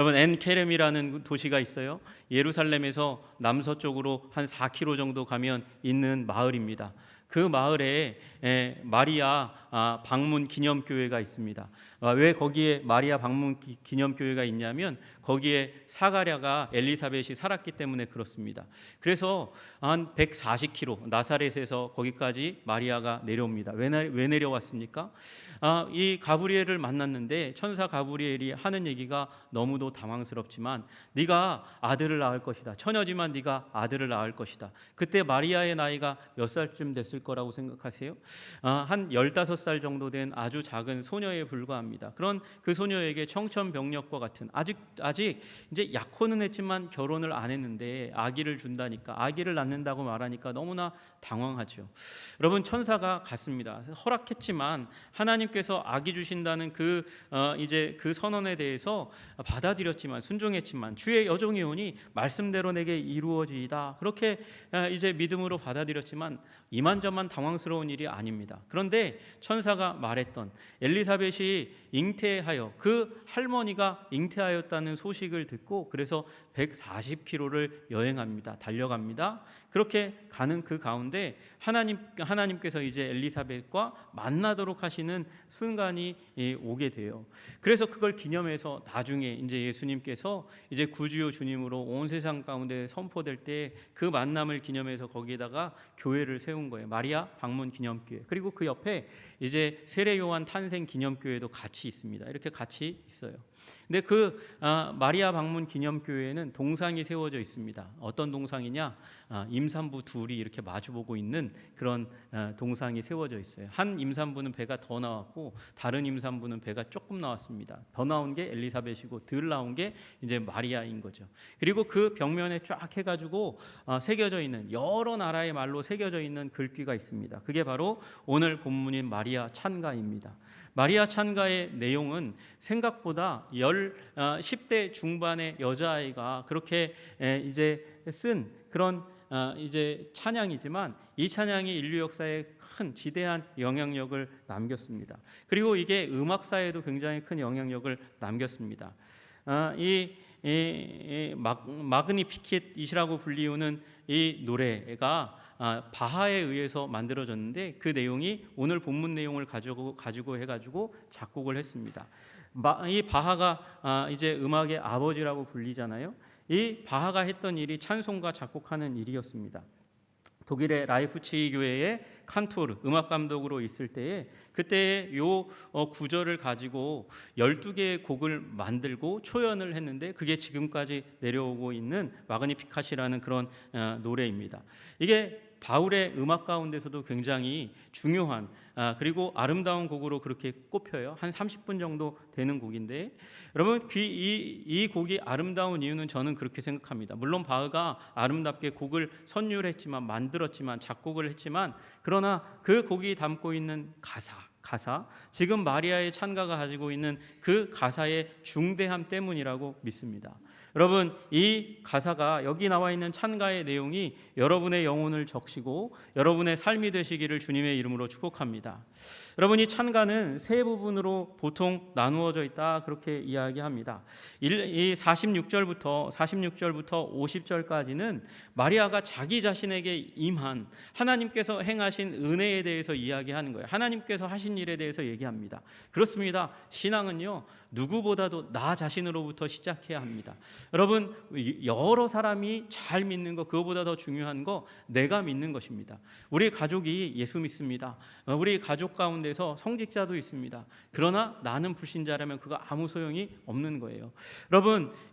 여러분, 엔케렘이라는 도시가 있어요. 예루살렘에서 남서쪽으로 한 4km 정도 가면 있는 마을입니다. 그 마을에 마리아 방문 기념교회가 있습니다. 왜 거기에 마리아 방문 기념교회가 있냐면 거기에 사가랴가 엘리사벳이 살았기 때문에 그렇습니다. 그래서 한 140km 나사렛에서 거기까지 마리아가 내려옵니다. 왜 내려왔습니까? 이 가브리엘을 만났는데 천사 가브리엘이 하는 얘기가 너무도 당황스럽지만 네가 아들을 낳을 것이다. 처녀지만 네가 아들을 낳을 것이다. 그때 마리아의 나이가 몇 살쯤 됐을 거라고 생각하세요? 한 15살 정도 된 아주 작은 소녀에 불과합니다. 그런 그 소녀에게 청천벽력과 같은 아직 이제 약혼은 했지만 결혼을 안 했는데 아기를 준다니까, 아기를 낳는다고 말하니까 너무나 당황하죠. 여러분, 천사가 갔습니다. 허락했지만 하나님께서 아기 주신다는 이제 그 선언에 대해서 받아들였지만, 순종했지만 주의 여종이 오니 말씀대로 내게 이루어지이다, 그렇게 이제 믿음으로 받아들였지만 이만저만 당황스러운 일이 아닙니다. 그런데 천사가 말했던 엘리사벳이 잉태하여, 그 할머니가 잉태하였다는 소식을 듣고 그래서 140km를 여행합니다. 달려갑니다. 그렇게 가는 그 가운데 하나님께서 이제 엘리사벳과 만나도록 하시는 순간이 오게 돼요. 그래서 그걸 기념해서 나중에 이제 예수님께서 이제 구주요 주님으로 온 세상 가운데 선포될 때 그 만남을 기념해서 거기에다가 교회를 세운 거예요. 마리아 방문 기념교회. 그리고 그 옆에 이제 세례 요한 탄생 기념교회도 같이 있습니다. 이렇게 같이 있어요. 근데 마리아 방문 기념교회에는 동상이 세워져 있습니다. 어떤 동상이냐? 임산부 둘이 이렇게 마주보고 있는 그런 동상이 세워져 있어요. 한 임산부는 배가 더 나왔고 다른 임산부는 배가 조금 나왔습니다. 더 나온 게 엘리사벳이고 덜 나온 게 이제 마리아인 거죠. 그리고 그 벽면에 쫙 해가지고 새겨져 있는, 여러 나라의 말로 새겨져 있는 글귀가 있습니다. 그게 바로 오늘 본문인 마리아 찬가입니다. 마리아 찬가의 내용은 생각보다 10대 중반의 여자아이가 그렇게 이제 쓴 그런 이제 찬양이지만 이 찬양이 인류 역사에 큰 지대한 영향력을 남겼습니다. 그리고 이게 음악사에도 굉장히 큰 영향력을 남겼습니다. 마그니피켓이라고 불리우는 이 노래가 바하에 의해서 만들어졌는데 그 내용이 오늘 본문 내용을 가지고 해가지고 작곡을 했습니다. 이 바하가 이제 음악의 아버지라고 불리잖아요. 이 바하가 했던 일이 찬송가 작곡하는 일이었습니다. 독일의 라이프치히 교회의 칸토르 음악 감독으로 있을 때에 그때 요 구절을 가지고 12개의 곡을 만들고 초연을 했는데 그게 지금까지 내려오고 있는 마그니피카시라는 그런 노래입니다. 이게 바울의 음악 가운데서도 굉장히 중요한 그리고 아름다운 곡으로 그렇게 꼽혀요. 한 30분 정도 되는 곡인데 여러분, 이 곡이 아름다운 이유는 저는 그렇게 생각합니다. 물론 바흐가 아름답게 곡을 선율했지만, 만들었지만, 작곡을 했지만, 그러나 그 곡이 담고 있는 가사, 지금 마리아의 찬가가 가지고 있는 그 가사의 중대함 때문이라고 믿습니다. 여러분, 이 가사가, 여기 나와 있는 찬가의 내용이 여러분의 영혼을 적시고 여러분의 삶이 되시기를 주님의 이름으로 축복합니다. 여러분, 이 찬가는 세 부분으로 보통 나누어져 있다, 그렇게 이야기합니다. 이 46절부터 50절까지는 마리아가 자기 자신에게 임한 하나님께서 행하신 은혜에 대해서 이야기하는 거예요. 하나님께서 하신 일에 대해서 얘기합니다. 그렇습니다. 신앙은요, 누구보다도 나 자신으로부터 시작해야 합니다. 여러분, 여러 사람이 잘 믿는 거, 그거보다 더 중요한 거 내가 믿는 것입니다. 우리 가족이 예수 믿습니다. 우리 가족 가운데서 성직자도 있습니다. 그러나 나는 불신자라면 그거 아무 소용이 없는 거예요.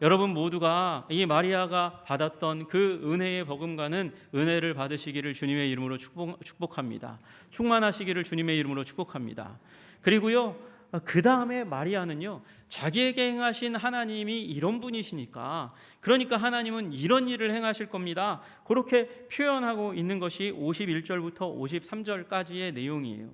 여러분 모두가 이 마리아가 받았던 그 은혜의 버금가는 은혜를 받으시기를 주님의 이름으로 축복합니다. 충만하시기를 주님의 이름으로 축복합니다. 그리고요, 그 다음에 마리아는요, 자기에게 행하신 하나님이 이런 분이시니까, 그러니까 하나님은 이런 일을 행하실 겁니다, 그렇게 표현하고 있는 것이 51절부터 53절까지의 내용이에요.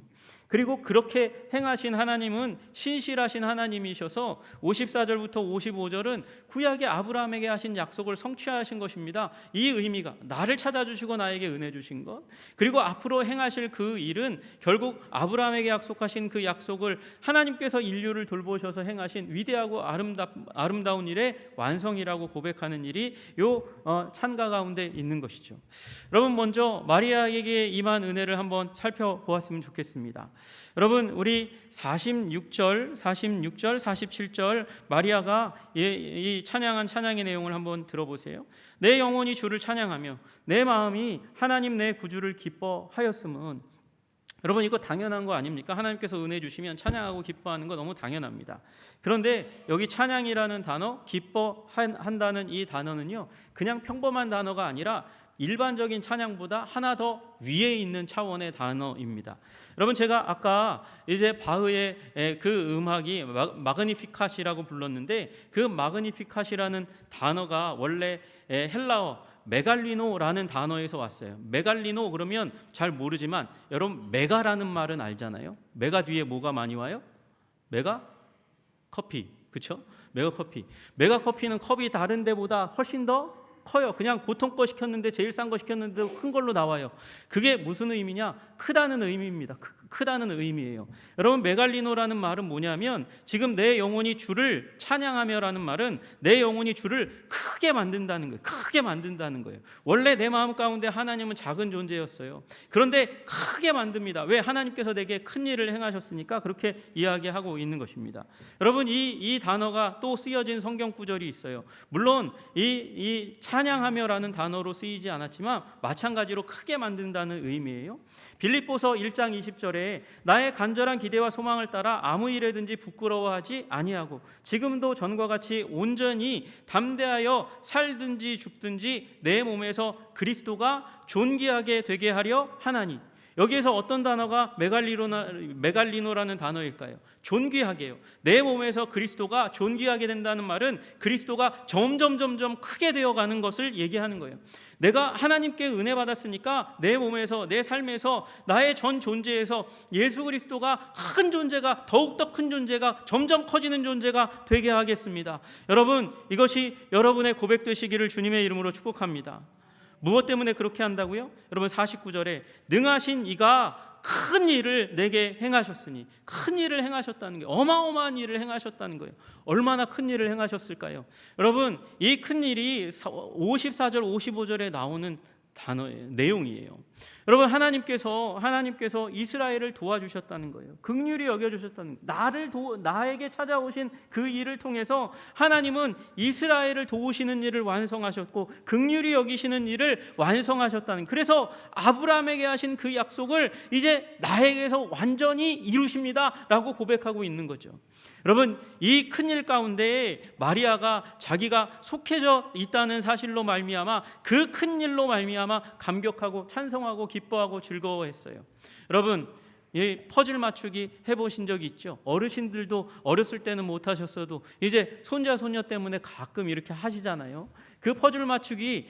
그리고 그렇게 행하신 하나님은 신실하신 하나님이셔서 54절부터 55절은 구약의 아브라함에게 하신 약속을 성취하신 것입니다. 이 의미가 나를 찾아주시고 나에게 은혜 주신 것, 그리고 앞으로 행하실 그 일은 결국 아브라함에게 약속하신 그 약속을 하나님께서 인류를 돌보셔서 행하신 위대하고 아름다운 일의 완성이라고 고백하는 일이 요 찬가 가운데 있는 것이죠. 여러분, 먼저 마리아에게 임한 은혜를 한번 살펴보았으면 좋겠습니다. 여러분, 우리 46절, 47절 마리아가 이 찬양한 찬양의 내용을 한번 들어보세요. 내 영혼이 주를 찬양하며 내 마음이 하나님 내 구주를 기뻐하였음은. 여러분, 이거 당연한 거 아닙니까? 하나님께서 은혜 주시면 찬양하고 기뻐하는 거 너무 당연합니다. 그런데 여기 찬양이라는 단어, 기뻐한다는 이 단어는요, 그냥 평범한 단어가 아니라 일반적인 찬양보다 하나 더 위에 있는 차원의 단어입니다. 여러분, 제가 아까 이제 바흐의 그 음악이 마그니피캇이라고 불렀는데, 그 마그니피캇이라는 단어가 원래 헬라어 메갈리노라는 단어에서 왔어요. 메갈리노 그러면 잘 모르지만 여러분, 메가라는 말은 알잖아요. 메가 뒤에 뭐가 많이 와요? 메가 커피, 그렇죠? 메가 커피. 메가 커피는 컵이 다른 데보다 훨씬 더 커요. 그냥 보통 거 시켰는데 제일 싼 거 시켰는데 큰 걸로 나와요. 그게 무슨 의미냐? 크다는 의미입니다. 크다는 의미예요. 여러분, 메갈리노라는 말은 뭐냐면, 지금 내 영혼이 주를 찬양하며라는 말은 내 영혼이 주를 크게 만든다는 거예요. 크게 만든다는 거예요. 원래 내 마음 가운데 하나님은 작은 존재였어요. 그런데 크게 만듭니다. 왜? 하나님께서 내게 큰 일을 행하셨으니까 그렇게 이야기하고 있는 것입니다. 여러분, 이 단어가 또 쓰여진 성경 구절이 있어요. 물론 이 찬양하며라는 단어로 쓰이지 않았지만 마찬가지로 크게 만든다는 의미예요. 빌립보서 1장 20절에 나의 간절한 기대와 소망을 따라 아무 일에든지 부끄러워하지 아니하고 지금도 전과 같이 온전히 담대하여 살든지 죽든지 내 몸에서 그리스도가 존귀하게 되게 하려 하나니. 여기에서 어떤 단어가 메갈리노라는 단어일까요? 존귀하게요. 내 몸에서 그리스도가 존귀하게 된다는 말은 그리스도가 점점 크게 되어가는 것을 얘기하는 거예요. 내가 하나님께 은혜 받았으니까 내 몸에서, 내 삶에서, 나의 전 존재에서 예수 그리스도가 큰 존재가, 더욱더 큰 존재가, 점점 커지는 존재가 되게 하겠습니다. 여러분, 이것이 여러분의 고백 되시기를 주님의 이름으로 축복합니다. 무엇 때문에 그렇게 한다고요? 여러분, 49절에 능하신 이가 큰 일을 내게 행하셨으니, 큰 일을 행하셨다는 게 어마어마한 일을 행하셨다는 거예요. 얼마나 큰 일을 행하셨을까요? 여러분, 이 큰 일이 54절 55절에 나오는 단어예요. 내용이에요. 여러분, 하나님께서 이스라엘을 도와주셨다는 거예요. 긍휼히 여겨주셨다는 거예요. 나에게 찾아오신 그 일을 통해서 하나님은 이스라엘을 도우시는 일을 완성하셨고 긍휼히 여기시는 일을 완성하셨다는 거예요. 그래서 아브라함에게 하신 그 약속을 이제 나에게서 완전히 이루십니다 라고 고백하고 있는 거죠. 여러분, 이 큰일 가운데 마리아가 자기가 속해져 있다는 사실로 말미암아 그 큰일로 말미암아 감격하고 찬송하고 기뻐하고 즐거워했어요. 여러분, 이 퍼즐 맞추기 해보신 적이 있죠? 어르신들도 어렸을 때는 못하셨어도 이제 손자 손녀 때문에 가끔 이렇게 하시잖아요. 그 퍼즐 맞추기의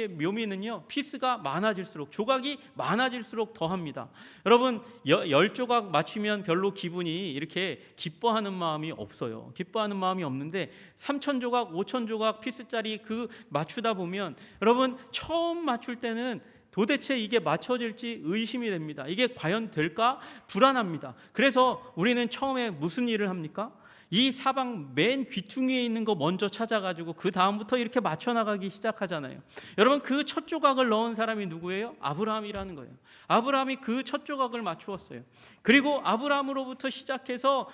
묘미는요, 피스가 많아질수록, 조각이 많아질수록 더합니다. 여러분, 10조각 맞추면 별로 기분이 이렇게 기뻐하는 마음이 없어요. 기뻐하는 마음이 없는데 3,000조각 5,000조각 피스짜리 그 맞추다 보면 여러분, 처음 맞출 때는 도대체 이게 맞춰질지 의심이 됩니다. 이게 과연 될까? 불안합니다. 그래서 우리는 처음에 무슨 일을 합니까? 이 사방 맨 귀퉁이에 있는 거 먼저 찾아가지고 그 다음부터 이렇게 맞춰나가기 시작하잖아요. 여러분, 그 첫 조각을 넣은 사람이 누구예요? 아브라함이라는 거예요. 아브라함이 그 첫 조각을 맞추었어요. 그리고 아브라함으로부터 시작해서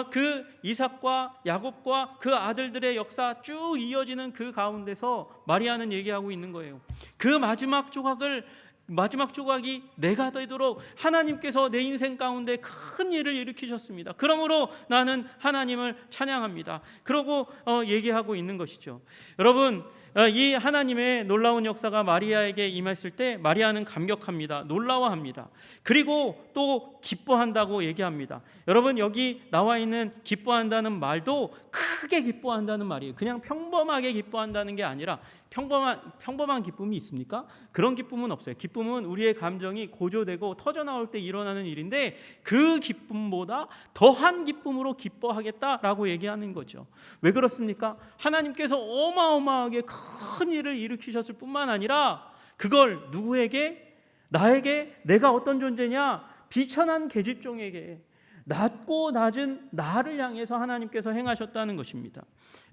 그 이삭과 야곱과 그 아들들의 역사 쭉 이어지는 그 가운데서 마리아는 얘기하고 있는 거예요. 그 마지막 조각이 내가 되도록 하나님께서 내 인생 가운데 큰 일을 일으키셨습니다. 그러므로 나는 하나님을 찬양합니다. 그러고 얘기하고 있는 것이죠. 여러분, 이 하나님의 놀라운 역사가 마리아에게 임했을 때 마리아는 감격합니다. 놀라워합니다. 그리고 또 기뻐한다고 얘기합니다. 여러분, 여기 나와 있는 기뻐한다는 말도 크게 기뻐한다는 말이에요. 그냥 평범하게 기뻐한다는 게 아니라 평범한 기쁨이 있습니까? 그런 기쁨은 없어요. 기쁨은 우리의 감정이 고조되고 터져나올 때 일어나는 일인데 그 기쁨보다 더한 기쁨으로 기뻐하겠다라고 얘기하는 거죠. 왜 그렇습니까? 하나님께서 어마어마하게 큰 일을 일으키셨을 뿐만 아니라 그걸 누구에게? 나에게. 내가 어떤 존재냐? 비천한 계집종에게, 낮고 낮은 나를 향해서 하나님께서 행하셨다는 것입니다.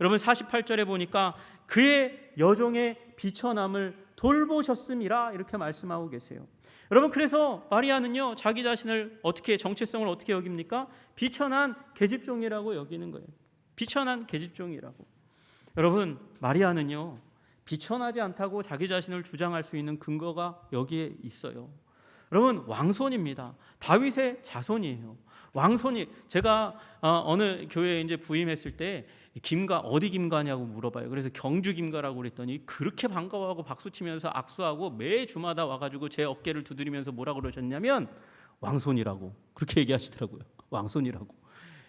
여러분 48절에 보니까 그의 여종의 비천함을 돌보셨음이라 이렇게 말씀하고 계세요. 여러분 그래서 마리아는요 자기 자신을 어떻게, 정체성을 어떻게 여깁니까? 비천한 계집종이라고 여기는 거예요. 비천한 계집종이라고. 여러분 마리아는요 비천하지 않다고 자기 자신을 주장할 수 있는 근거가 여기에 있어요. 여러분 왕손입니다. 다윗의 자손이에요. 왕손이. 제가 어느 교회에 이제 부임했을 때 김가 어디 김가냐고 물어봐요. 그래서 경주 김가라고 그랬더니 그렇게 반가워하고 박수치면서 악수하고 매 주마다 와가지고 제 어깨를 두드리면서 뭐라 그러셨냐면 왕손이라고 그렇게 얘기하시더라고요. 왕손이라고.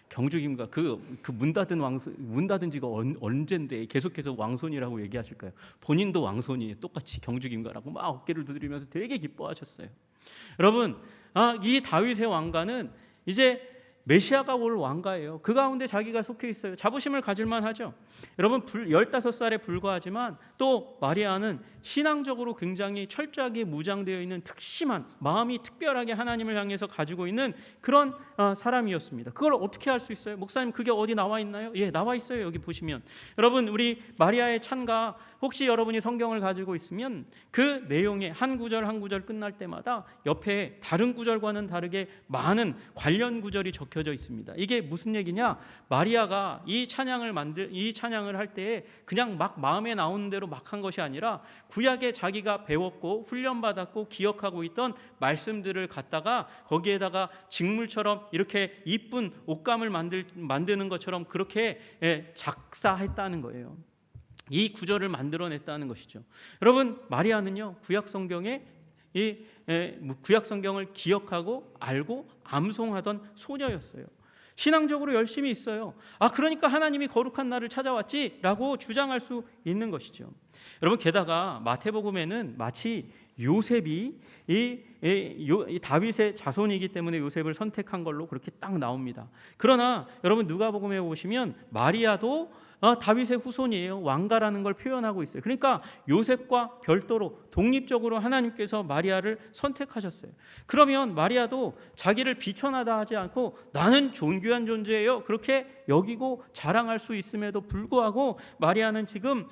경주 김가 그 문 닫은 왕손, 문 닫은 지가 언젠데 계속해서 왕손이라고 얘기하실까요? 본인도 왕손이에요. 똑같이 경주 김가라고 막 어깨를 두드리면서 되게 기뻐하셨어요. 여러분 이 다윗의 왕가는 이제 메시아가 올 왕가예요. 그 가운데 자기가 속해 있어요. 자부심을 가질만 하죠. 여러분 15살에 불과하지만 또 마리아는 신앙적으로 굉장히 철저하게 무장되어 있는 특심한 마음이 특별하게 하나님을 향해서 가지고 있는 그런 사람이었습니다. 그걸 어떻게 할 수 있어요? 목사님 그게 어디 나와 있나요? 예, 나와 있어요. 여기 보시면 여러분 우리 마리아의 찬가, 혹시 여러분이 성경을 가지고 있으면 그 내용에 한 구절 한 구절 끝날 때마다 옆에 다른 구절과는 다르게 많은 관련 구절이 적혀져 있습니다. 이게 무슨 얘기냐? 마리아가 이 찬양을 할 때에 그냥 막 마음에 나오는 대로 막 한 것이 아니라 구약에 자기가 배웠고 훈련받았고 기억하고 있던 말씀들을 갖다가 거기에다가 직물처럼 이렇게 이쁜 옷감을 만드는 것처럼 그렇게 작사했다는 거예요. 이 구절을 만들어냈다는 것이죠. 여러분 마리아는요 구약 성경을 기억하고 알고 암송하던 소녀였어요. 신앙적으로 열심히 있어요. 그러니까 하나님이 거룩한 나를 찾아왔지라고 주장할 수 있는 것이죠. 여러분 게다가 마태복음에는 마치 요셉이 이 다윗의 자손이기 때문에 요셉을 선택한 걸로 그렇게 딱 나옵니다. 그러나 여러분 누가복음에 보시면 마리아도 다윗의 후손이에요. 왕가라는 걸 표현하고 있어요. 그러니까 요셉과 별도로 독립적으로 하나님께서 마리아를 선택하셨어요. 그러면 마리아도 자기를 비천하다 하지 않고 나는 존귀한 존재예요 그렇게 여기고 자랑할 수 있음에도 불구하고 마리아는 지금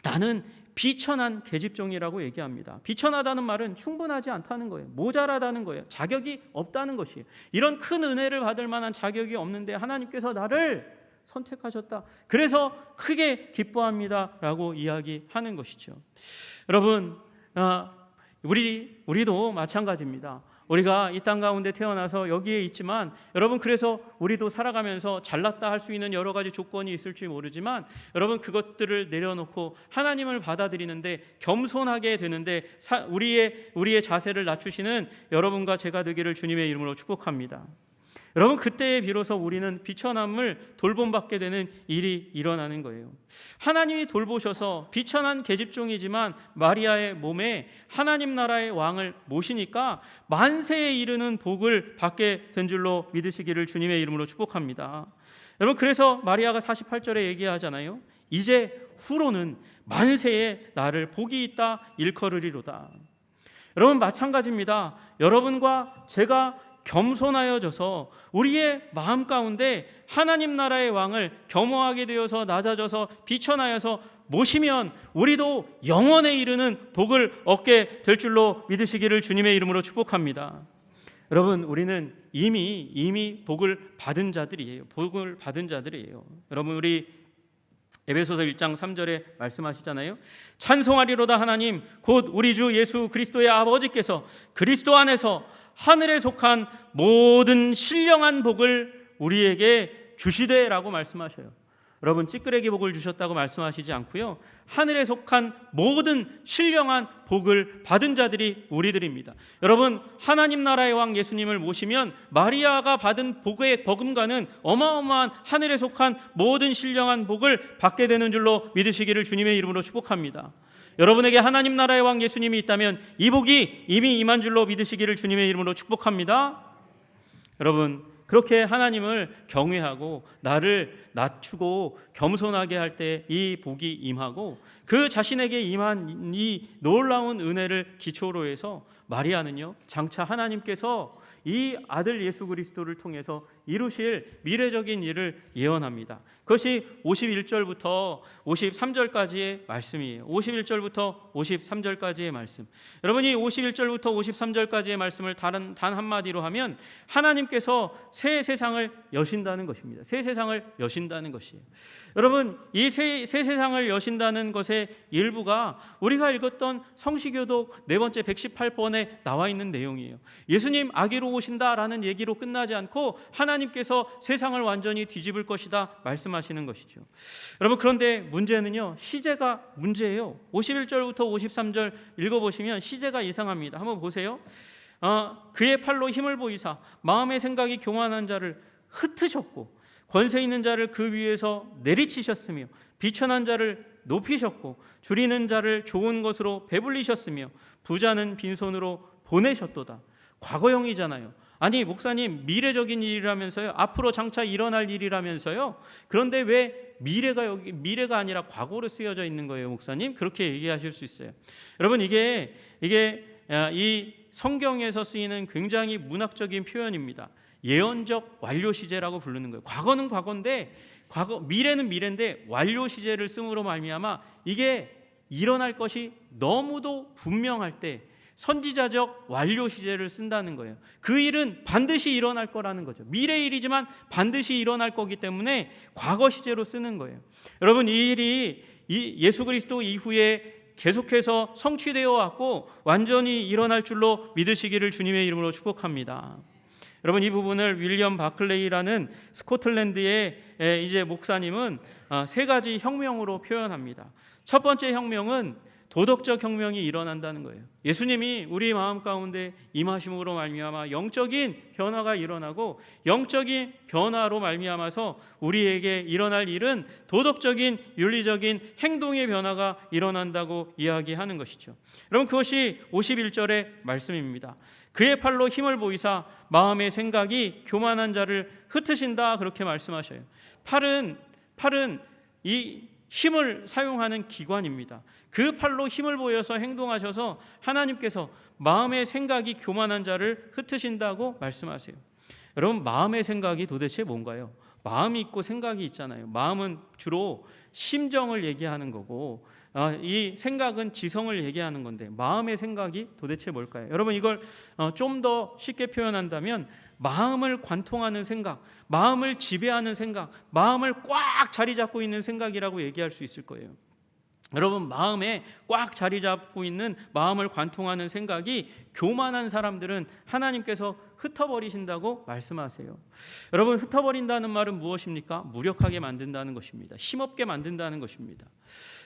나는 비천한 계집종이라고 얘기합니다. 비천하다는 말은 충분하지 않다는 거예요. 모자라다는 거예요. 자격이 없다는 것이에요. 이런 큰 은혜를 받을 만한 자격이 없는데 하나님께서 나를 선택하셨다. 그래서 크게 기뻐합니다라고 이야기하는 것이죠. 여러분, 우리도 마찬가지입니다. 우리가 이 땅 가운데 태어나서 여기에 있지만 여러분 그래서 우리도 살아가면서 잘났다 할 수 있는 여러 가지 조건이 있을지 모르지만 여러분 그것들을 내려놓고 하나님을 받아들이는데 겸손하게 되는데 우리의 자세를 낮추시는 여러분과 제가 되기를 주님의 이름으로 축복합니다. 여러분 그때에 비로소 우리는 비천함을 돌봄받게 되는 일이 일어나는 거예요. 하나님이 돌보셔서 비천한 계집종이지만 마리아의 몸에 하나님 나라의 왕을 모시니까 만세에 이르는 복을 받게 된 줄로 믿으시기를 주님의 이름으로 축복합니다. 여러분 그래서 마리아가 48절에 얘기하잖아요. 이제 후로는 만세에 나를 복이 있다 일컬으리로다. 여러분 마찬가지입니다. 여러분과 제가 겸손하여져서 우리의 마음 가운데 하나님 나라의 왕을 겸허하게 되어서 낮아져서 비천하여서 모시면 우리도 영원에 이르는 복을 얻게 될 줄로 믿으시기를 주님의 이름으로 축복합니다. 여러분 우리는 이미 복을 받은 자들이에요. 복을 받은 자들이에요. 여러분 우리 에베소서 1장 3절에 말씀하시잖아요. 찬송하리로다 하나님 곧 우리 주 예수 그리스도의 아버지께서 그리스도 안에서 하늘에 속한 모든 신령한 복을 우리에게 주시되라고 말씀하셔요. 여러분 찌끄레기 복을 주셨다고 말씀하시지 않고요, 하늘에 속한 모든 신령한 복을 받은 자들이 우리들입니다. 여러분 하나님 나라의 왕 예수님을 모시면 마리아가 받은 복의 버금가는 어마어마한 하늘에 속한 모든 신령한 복을 받게 되는 줄로 믿으시기를 주님의 이름으로 축복합니다. 여러분에게 하나님 나라의 왕 예수님이 있다면 이 복이 이미 임한 줄로 믿으시기를 주님의 이름으로 축복합니다. 여러분 그렇게 하나님을 경외하고 나를 낮추고 겸손하게 할 때 이 복이 임하고 그 자신에게 임한 이 놀라운 은혜를 기초로 해서 마리아는요 장차 하나님께서 이 아들 예수 그리스도를 통해서 이루실 미래적인 일을 예언합니다. 그것이 51절부터 53절까지의 말씀이에요. 51절부터 53절까지의 말씀. 여러분이 51절부터 53절까지의 말씀을 단 한마디로 하면 하나님께서 새 세상을 여신다는 것입니다. 새 세상을 여신다는 것이에요. 여러분 이 새 세상을 여신다는 것의 일부가 우리가 읽었던 성시교독 4번째 118번에 나와 있는 내용이에요. 예수님 아기로 오신다라는 얘기로 끝나지 않고 하나님께서 세상을 완전히 뒤집을 것이다 말씀하시는 것이죠. 여러분 그런데 문제는요 시제가 문제예요. 51절부터 53절 읽어보시면 시제가 이상합니다. 한번 보세요. 그의 팔로 힘을 보이사 마음의 생각이 교만한 자를 흩으셨고 권세 있는 자를 그 위에서 내리치셨으며 비천한 자를 높이셨고 줄이는 자를 좋은 것으로 배불리셨으며 부자는 빈손으로 보내셨도다. 과거형이잖아요. 아니 목사님 미래적인 일이라면서요, 앞으로 장차 일어날 일이라면서요, 그런데 왜 미래가 아니라 과거로 쓰여져 있는 거예요 목사님? 그렇게 얘기하실 수 있어요. 여러분 이게 이 성경에서 쓰이는 굉장히 문학적인 표현입니다. 예언적 완료 시제라고 부르는 거예요. 과거는 과거인데 미래는 미래인데 완료 시제를 씀으로 말미암아 이게 일어날 것이 너무도 분명할 때 선지자적 완료 시제를 쓴다는 거예요. 그 일은 반드시 일어날 거라는 거죠. 미래 일이지만 반드시 일어날 거기 때문에 과거 시제로 쓰는 거예요. 여러분 이 일이 예수 그리스도 이후에 계속해서 성취되어 왔고 완전히 일어날 줄로 믿으시기를 주님의 이름으로 축복합니다. 여러분 이 부분을 윌리엄 바클레이라는 스코틀랜드의 이제 목사님은 3가지 혁명으로 표현합니다. 첫 번째 혁명은 도덕적 혁명이 일어난다는 거예요. 예수님이 우리 마음 가운데 임하심으로 말미암아 영적인 변화가 일어나고 영적인 변화로 말미암아서 우리에게 일어날 일은 도덕적인 윤리적인 행동의 변화가 일어난다고 이야기하는 것이죠. 여러분 그것이 51절의 말씀입니다. 그의 팔로 힘을 보이사 마음의 생각이 교만한 자를 흩으신다 그렇게 말씀하셔요. 팔은 이 힘을 사용하는 기관입니다. 그 팔로 힘을 보여서 행동하셔서 하나님께서 마음의 생각이 교만한 자를 흩으신다고 말씀하세요. 여러분 마음의 생각이 도대체 뭔가요? 마음이 있고 생각이 있잖아요. 마음은 주로 심정을 얘기하는 거고 이 생각은 지성을 얘기하는 건데 마음의 생각이 도대체 뭘까요? 여러분 이걸 좀 더 쉽게 표현한다면 마음을 관통하는 생각, 마음을 지배하는 생각, 마음을 꽉 자리 잡고 있는 생각이라고 얘기할 수 있을 거예요. 여러분 마음에 꽉 자리 잡고 있는 마음을 관통하는 생각이 교만한 사람들은 하나님께서 흩어버리신다고 말씀하세요. 여러분 흩어버린다는 말은 무엇입니까? 무력하게 만든다는 것입니다. 힘없게 만든다는 것입니다.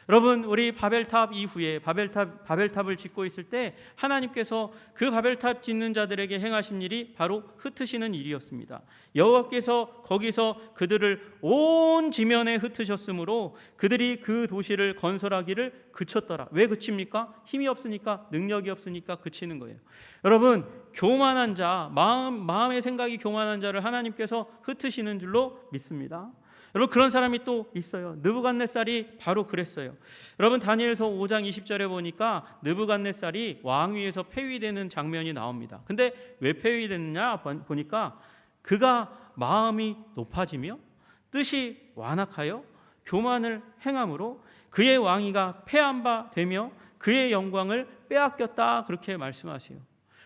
여러분 우리 바벨탑 이후에 바벨탑을 짓고 있을 때 하나님께서 그 바벨탑 짓는 자들에게 행하신 일이 바로 흩으시는 일이었습니다. 여호와께서 거기서 그들을 온 지면에 흩으셨으므로 그들이 그 도시를 건설하기를 그쳤더라. 왜 그칩니까? 힘이 없으니까, 능력이 없으니까 그치는 거예요. 여러분 교만한 자, 마음의 생각이 교만한 자를 하나님께서 흩으시는 줄로 믿습니다. 여러분 그런 사람이 또 있어요. 느부갓네살이 바로 그랬어요. 여러분 다니엘서 5장 20절에 보니까 느부갓네살이 왕위에서 폐위되는 장면이 나옵니다. 근데 왜 폐위됐느냐 보니까 그가 마음이 높아지며 뜻이 완악하여 교만을 행함으로 그의 왕위가 패한 바 되며 그의 영광을 빼앗겼다 그렇게 말씀하세요.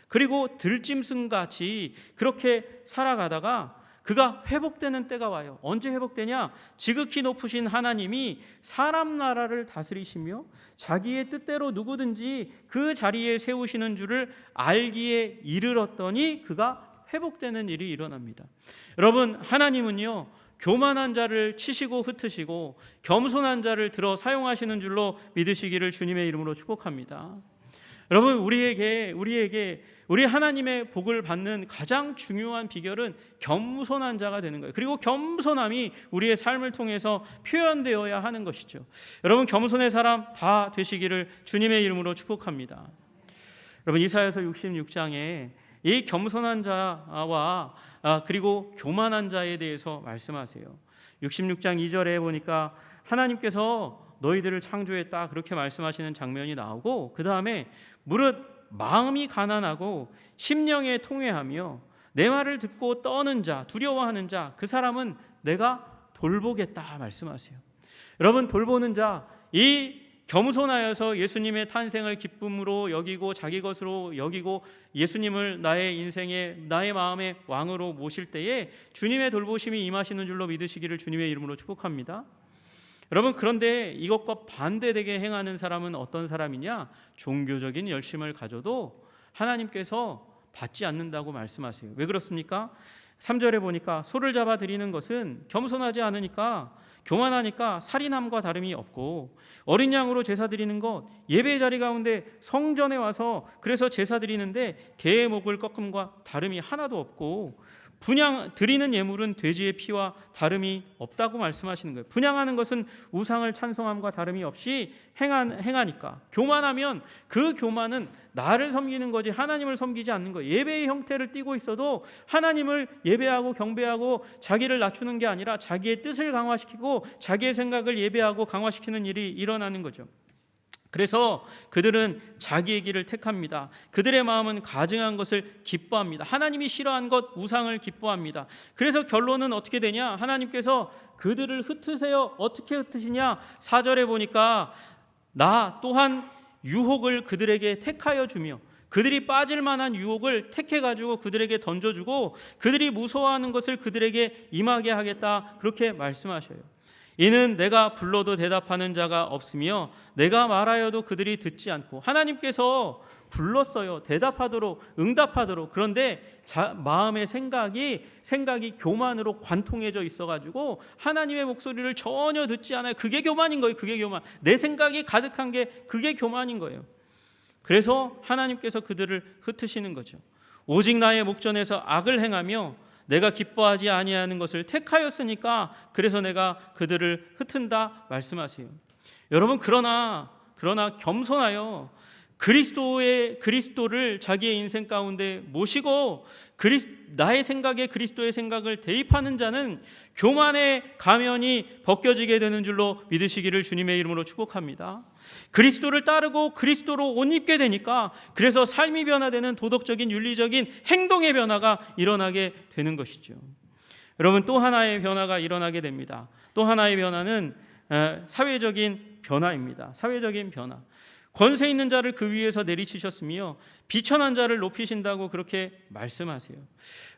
그리고 들짐승같이 그렇게 살아가다가 그가 회복되는 때가 와요. 언제 회복되냐? 지극히 높으신 하나님이 사람 나라를 다스리시며 자기의 뜻대로 누구든지 그 자리에 세우시는 줄을 알기에 이르렀더니 그가 회복되는 일이 일어납니다. 여러분 하나님은요 교만한 자를 치시고 흩으시고 겸손한 자를 들어 사용하시는 줄로 믿으시기를 주님의 이름으로 축복합니다. 여러분, 우리에게 우리 하나님의 복을 받는 가장 중요한 비결은 겸손한 자가 되는 거예요. 그리고 겸손함이 우리의 삶을 통해서 표현되어야 하는 것이죠. 여러분, 겸손의 사람 다 되시기를 주님의 이름으로 축복합니다. 여러분, 이사야서 66장에 이 겸손한 자와 그리고 교만한 자에 대해서 말씀하세요. 66장 2절에 보니까 하나님께서 너희들을 창조했다 그렇게 말씀하시는 장면이 나오고, 그 다음에 무릇 마음이 가난하고 심령에 통회하며 내 말을 듣고 떠는 자, 두려워하는 자, 그 사람은 내가 돌보겠다 말씀하세요. 여러분, 돌보는 자, 이 겸손하여서 예수님의 탄생을 기쁨으로 여기고 자기 것으로 여기고 예수님을 나의 인생에 나의 마음의 왕으로 모실 때에 주님의 돌보심이 임하시는 줄로 믿으시기를 주님의 이름으로 축복합니다. 여러분, 그런데 이것과 반대되게 행하는 사람은 어떤 사람이냐? 종교적인 열심을 가져도 하나님께서 받지 않는다고 말씀하세요. 왜 그렇습니까? 3절에 보니까 소를 잡아 드리는 것은 겸손하지 않으니까, 교만하니까 살인함과 다름이 없고, 어린 양으로 제사 드리는 것 예배의 자리 가운데 성전에 와서 그래서 제사 드리는데 개의 목을 꺾음과 다름이 하나도 없고, 분양 드리는 예물은 돼지의 피와 다름이 없다고 말씀하시는 거예요. 분양하는 것은 우상을 찬송함과 다름이 없이 행하니까. 교만하면 그 교만은 나를 섬기는 거지 하나님을 섬기지 않는 거예요. 예배의 형태를 띠고 있어도 하나님을 예배하고 경배하고 자기를 낮추는 게 아니라 자기의 뜻을 강화시키고 자기의 생각을 예배하고 강화시키는 일이 일어나는 거죠. 그래서 그들은 자기의 길을 택합니다. 그들의 마음은 가증한 것을 기뻐합니다. 하나님이 싫어한 것, 우상을 기뻐합니다. 그래서 결론은 어떻게 되냐? 하나님께서 그들을 흩으세요. 어떻게 흩으시냐? 4절에 보니까 나 또한 유혹을 그들에게 택하여 주며, 그들이 빠질 만한 유혹을 택해가지고 그들에게 던져주고 그들이 무서워하는 것을 그들에게 임하게 하겠다 그렇게 말씀하셔요. 이는 내가 불러도 대답하는 자가 없으며 내가 말하여도 그들이 듣지 않고, 하나님께서 불렀어요. 대답하도록, 응답하도록. 그런데 마음의 생각이 교만으로 관통해져 있어가지고 하나님의 목소리를 전혀 듣지 않아요. 그게 교만인 거예요. 그게 교만. 내 생각이 가득한 게 그게 교만인 거예요. 그래서 하나님께서 그들을 흩으시는 거죠. 오직 나의 목전에서 악을 행하며 내가 기뻐하지 아니하는 것을 택하였으니까 그래서 내가 그들을 흩은다 말씀하세요. 여러분, 그러나 겸손하여 그리스도를 자기의 인생 가운데 모시고 나의 생각에 그리스도의 생각을 대입하는 자는 교만의 가면이 벗겨지게 되는 줄로 믿으시기를 주님의 이름으로 축복합니다. 그리스도를 따르고 그리스도로 옷 입게 되니까 그래서 삶이 변화되는 도덕적인 윤리적인 행동의 변화가 일어나게 되는 것이죠. 여러분, 또 하나의 변화가 일어나게 됩니다. 또 하나의 변화는 사회적인 변화입니다. 사회적인 변화. 권세 있는 자를 그 위에서 내리치셨으며 비천한 자를 높이신다고 그렇게 말씀하세요.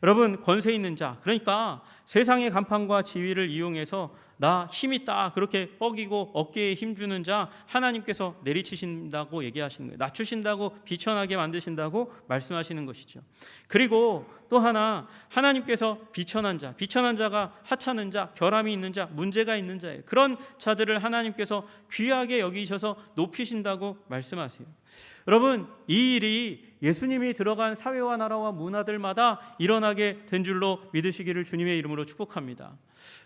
여러분, 권세 있는 자, 그러니까 세상의 간판과 지위를 이용해서 나 힘 있다 그렇게 뻐기고 어깨에 힘주는 자 하나님께서 내리치신다고 얘기하시는 거예요. 낮추신다고, 비천하게 만드신다고 말씀하시는 것이죠. 그리고 또 하나, 하나님께서 비천한 자가 하찮은 자, 결함이 있는 자, 문제가 있는 자예요. 그런 자들을 하나님께서 귀하게 여기셔서 높이신다고 말씀하세요. 여러분, 이 일이 예수님이 들어간 사회와 나라와 문화들마다 일어나게 된 줄로 믿으시기를 주님의 이름으로 축복합니다.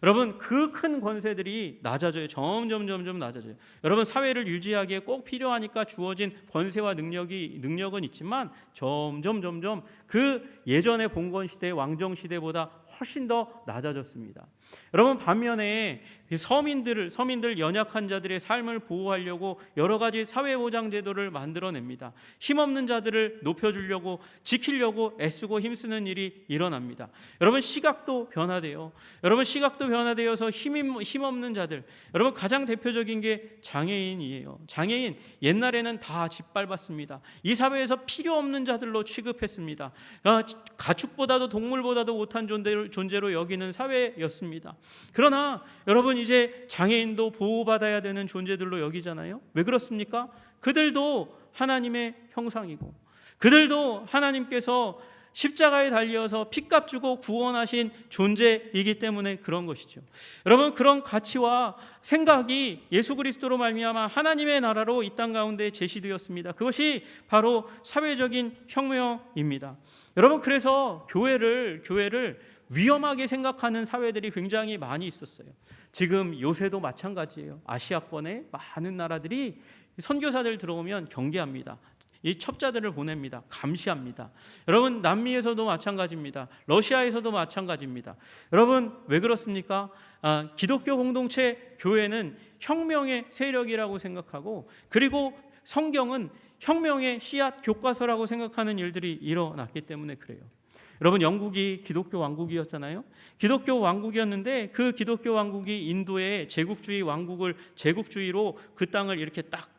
여러분, 그 큰 권세들이 낮아져요. 점점 낮아져요. 여러분, 사회를 유지하기에 꼭 필요하니까 주어진 권세와 능력은 있지만 점점 그 예전의 봉건 시대, 왕정 시대보다 훨씬 더 낮아졌습니다. 여러분, 반면에 서민들 연약한 자들의 삶을 보호하려고 여러 가지 사회보장 제도를 만들어냅니다. 힘없는 자들을 높여주려고, 지키려고 애쓰고 힘쓰는 일이 일어납니다. 여러분, 시각도 변화돼요. 여러분, 시각도 변화되어서 힘없는 자들, 여러분, 가장 대표적인 게 장애인이에요. 장애인, 옛날에는 다 짓밟았습니다. 이 사회에서 필요 없는 자들로 취급했습니다. 가축보다도 동물보다도 못한 존재로 여기는 사회였습니다. 그러나 여러분, 이제 장애인도 보호받아야 되는 존재들로 여기잖아요. 왜 그렇습니까? 그들도 하나님의 형상이고 그들도 하나님께서 십자가에 달려서 피값 주고 구원하신 존재이기 때문에 그런 것이죠. 여러분, 그런 가치와 생각이 예수 그리스도로 말미암아 하나님의 나라로 이 땅 가운데 제시되었습니다. 그것이 바로 사회적인 혁명입니다. 여러분, 그래서 교회를 위험하게 생각하는 사회들이 굉장히 많이 있었어요. 지금 요새도 마찬가지예요. 아시아권의 많은 나라들이 선교사들 들어오면 경계합니다. 이 첩자들을 보냅니다. 감시합니다. 여러분, 남미에서도 마찬가지입니다. 러시아에서도 마찬가지입니다. 여러분, 왜 그렇습니까? 기독교 공동체 교회는 혁명의 세력이라고 생각하고, 그리고 성경은 혁명의 씨앗 교과서라고 생각하는 일들이 일어났기 때문에 그래요. 여러분, 영국이 기독교 왕국이었잖아요. 기독교 왕국이었는데 그 기독교 왕국이 인도의 제국주의 왕국을 제국주의로 그 땅을 이렇게 딱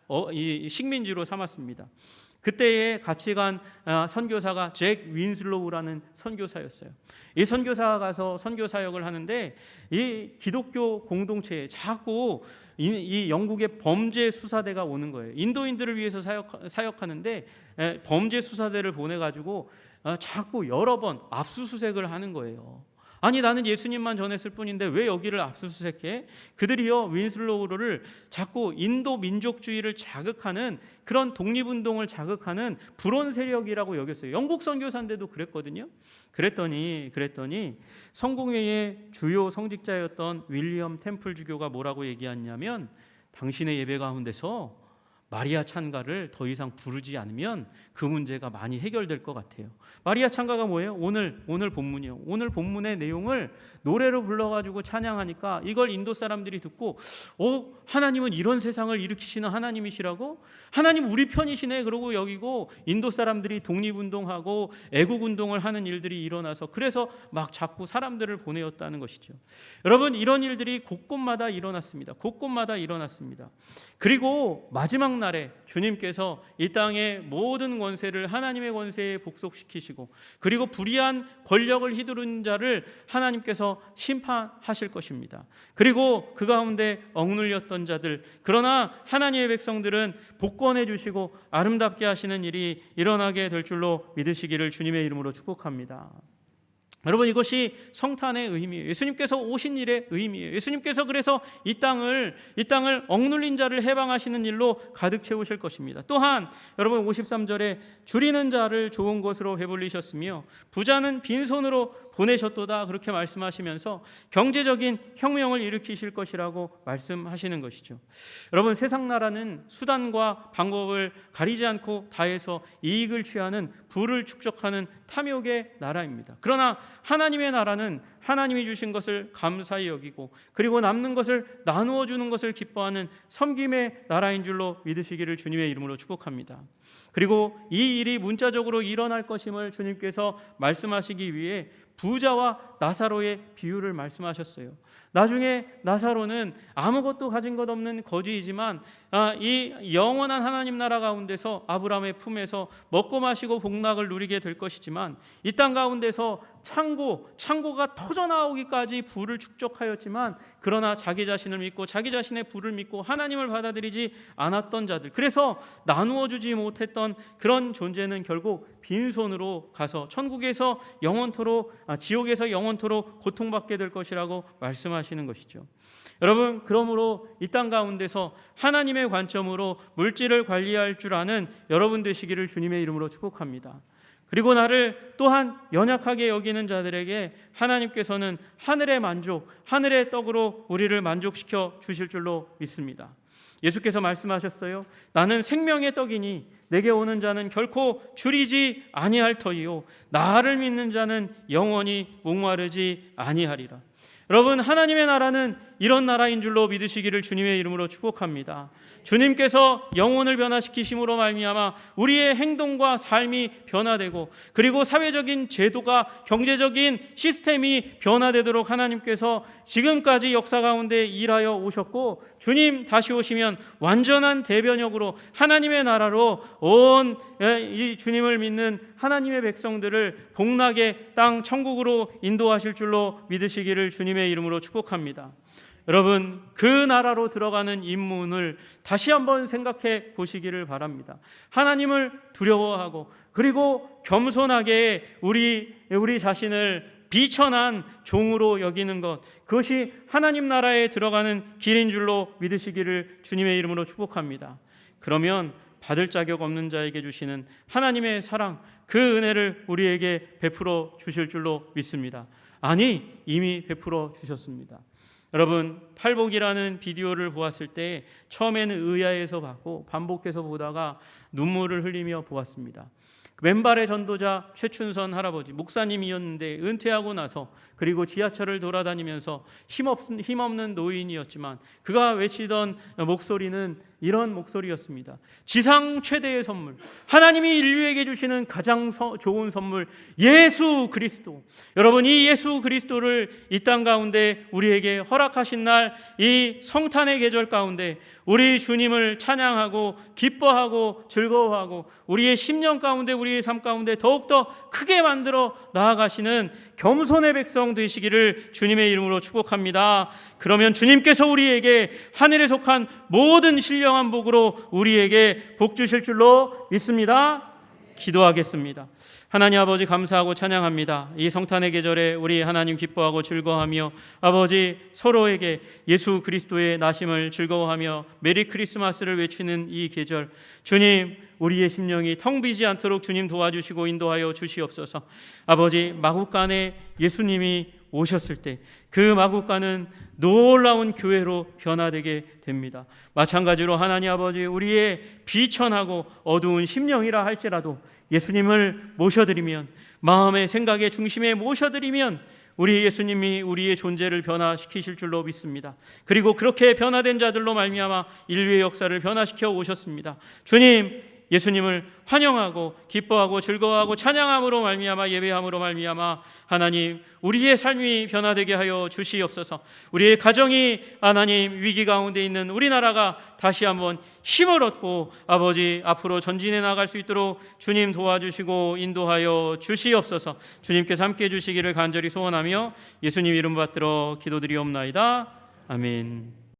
식민지로 삼았습니다. 그때의 가치관 선교사가 잭 윈슬로우라는 선교사였어요. 이 사가 가서 선교 사역을 하는데 이 기독교 공동체에 자꾸 이 영국의 범죄 수사대가 오는 거예요. 인도인들을 위해서 사역하는데 범죄 수사대를 보내가지고 자꾸 여러 번 압수수색을 하는 거예요. 아니, 나는 예수님만 전했을 뿐인데 왜 여기를 압수수색해? 그들이요, 윈슬로우를 자꾸 인도 민족주의를 자극하는, 그런 독립운동을 자극하는 불온 세력이라고 여겼어요. 영국 선교사인데도 그랬거든요. 그랬더니 성공회의 주요 성직자였던 윌리엄 템플 주교가 뭐라고 얘기했냐면, 당신의 예배 가운데서 마리아 찬가를 더 이상 부르지 않으면 그 문제가 많이 해결될 것 같아요. 마리아 찬가가 뭐예요? 오늘 본문이요. 오늘 본문의 내용을 노래로 불러가지고 찬양하니까 이걸 인도 사람들이 듣고, 하나님은 이런 세상을 일으키시는 하나님이시라고? 하나님 우리 편이시네 그러고 여기고, 인도 사람들이 독립운동하고 애국운동을 하는 일들이 일어나서, 그래서 막 자꾸 사람들을 보내었다는 것이죠. 여러분, 이런 일들이 곳곳마다 일어났습니다. 그리고 마지막 날에 주님께서 이 땅의 모든 권세를 하나님의 권세에 복속시키시고, 그리고 불의한 권력을 휘두른 자를 하나님께서 심판하실 것입니다. 그리고 그 가운데 억눌렸던 자들, 그러나 하나님의 백성들은 복권해 주시고 아름답게 하시는 일이 일어나게 될 줄로 믿으시기를 주님의 이름으로 축복합니다. 여러분, 이것이 성탄의 의미예요. 예수님께서 오신 일의 의미예요. 예수님께서 그래서 이 땅을 억눌린 자를 해방하시는 일로 가득 채우실 것입니다. 또한 여러분, 53절에 줄이는 자를 좋은 것으로 배불리셨으며 부자는 빈손으로 보내셨도다, 그렇게 말씀하시면서 경제적인 혁명을 일으키실 것이라고 말씀하시는 것이죠. 여러분, 세상 나라는 수단과 방법을 가리지 않고 다해서 이익을 취하는, 부를 축적하는 탐욕의 나라입니다. 그러나 하나님의 나라는 하나님이 주신 것을 감사히 여기고, 그리고 남는 것을 나누어 주는 것을 기뻐하는 섬김의 나라인 줄로 믿으시기를 주님의 이름으로 축복합니다. 그리고 이 일이 문자적으로 일어날 것임을 주님께서 말씀하시기 위해 부자와 나사로의 비유를 말씀하셨어요. 나중에 나사로는 아무것도 가진 것 없는 거지이지만 이 영원한 하나님 나라 가운데서 아브라함의 품에서 먹고 마시고 복락을 누리게 될 것이지만, 이 땅 가운데서 창고가 터져나오기까지 부를 축적하였지만, 그러나 자기 자신을 믿고 자기 자신의 부를 믿고 하나님을 받아들이지 않았던 자들, 그래서 나누어 주지 못했던 그런 존재는 결국 빈손으로 가서 천국에서 영원토록, 지옥에서 영원토록 고통받게 될 것이라고 말씀하시는 것이죠. 여러분, 그러므로 이 땅 가운데서 하나님의 관점으로 물질을 관리할 줄 아는 여러분 되시기를 주님의 이름으로 축복합니다. 그리고 나를 또한 연약하게 여기는 자들에게 하나님께서는 하늘의 만족, 하늘의 떡으로 우리를 만족시켜 주실 줄로 믿습니다. 예수께서 말씀하셨어요. 나는 생명의 떡이니 내게 오는 자는 결코 줄이지 아니할 터이요 나를 믿는 자는 영원히 목마르지 아니하리라. 여러분, 하나님의 나라는 이런 나라인 줄로 믿으시기를 주님의 이름으로 축복합니다. 주님께서 영혼을 변화시키심으로 말미암아 우리의 행동과 삶이 변화되고, 그리고 사회적인 제도가, 경제적인 시스템이 변화되도록 하나님께서 지금까지 역사 가운데 일하여 오셨고, 주님 다시 오시면 완전한 대변역으로 하나님의 나라로 온 이 주님을 믿는 하나님의 백성들을 복락의 땅 천국으로 인도하실 줄로 믿으시기를 주님의 이름으로 축복합니다. 여러분 그 나라로 들어가는 입문을 다시 한번 생각해 보시기를 바랍니다. 하나님을 두려워하고 그리고 겸손하게 우리 자신을 비천한 종으로 여기는 것, 그것이 하나님 나라에 들어가는 길인 줄로 믿으시기를 주님의 이름으로 축복합니다. 그러면 받을 자격 없는 자에게 주시는 하나님의 사랑, 그 은혜를 우리에게 베풀어 주실 줄로 믿습니다. 아니, 이미 베풀어 주셨습니다. 여러분, 팔복이라는 비디오를 보았을 때 처음에는 의아해서 봤고 반복해서 보다가 눈물을 흘리며 보았습니다. 왼발의 전도자 최춘선 할아버지, 목사님이었는데 은퇴하고 나서 그리고 지하철을 돌아다니면서 힘없는 노인이었지만 그가 외치던 목소리는 이런 목소리였습니다. 지상 최대의 선물, 하나님이 인류에게 주시는 가장 좋은 선물, 예수 그리스도. 여러분, 이 예수 그리스도를 이 땅 가운데 우리에게 허락하신 날, 이 성탄의 계절 가운데 우리 주님을 찬양하고 기뻐하고 즐거워하고 우리의 심령 가운데, 우리의 삶 가운데 더욱더 크게 만들어 나아가시는 겸손의 백성 되시기를 주님의 이름으로 축복합니다. 그러면 주님께서 우리에게 하늘에 속한 모든 신령한 복으로 우리에게 복 주실 줄로 믿습니다. 기도하겠습니다. 하나님 아버지, 감사하고 찬양합니다. 이 성탄의 계절에 우리 하나님 기뻐하고 즐거워하며 아버지 서로에게 예수 그리스도의 나심을 즐거워하며 메리 크리스마스를 외치는 이 계절, 주님 우리의 심령이 텅 비지 않도록 주님 도와주시고 인도하여 주시옵소서. 아버지, 마국간에 예수님이 오셨을 때 그 마국간은 놀라운 교회로 변화되게 됩니다. 마찬가지로 하나님 아버지, 우리의 비천하고 어두운 심령이라 할지라도 예수님을 모셔드리면, 마음의 생각의 중심에 모셔드리면 우리 예수님이 우리의 존재를 변화시키실 줄로 믿습니다. 그리고 그렇게 변화된 자들로 말미암아 인류의 역사를 변화시켜 오셨습니다. 주님, 예수님을 환영하고 기뻐하고 즐거워하고 찬양함으로 말미암아, 예배함으로 말미암아 하나님 우리의 삶이 변화되게 하여 주시옵소서. 우리의 가정이 하나님 위기 가운데 있는 우리나라가 다시 한번 힘을 얻고 아버지 앞으로 전진해 나갈 수 있도록 주님 도와주시고 인도하여 주시옵소서. 주님께서 함께 해주시기를 간절히 소원하며 예수님 이름 받들어 기도드리옵나이다. 아멘.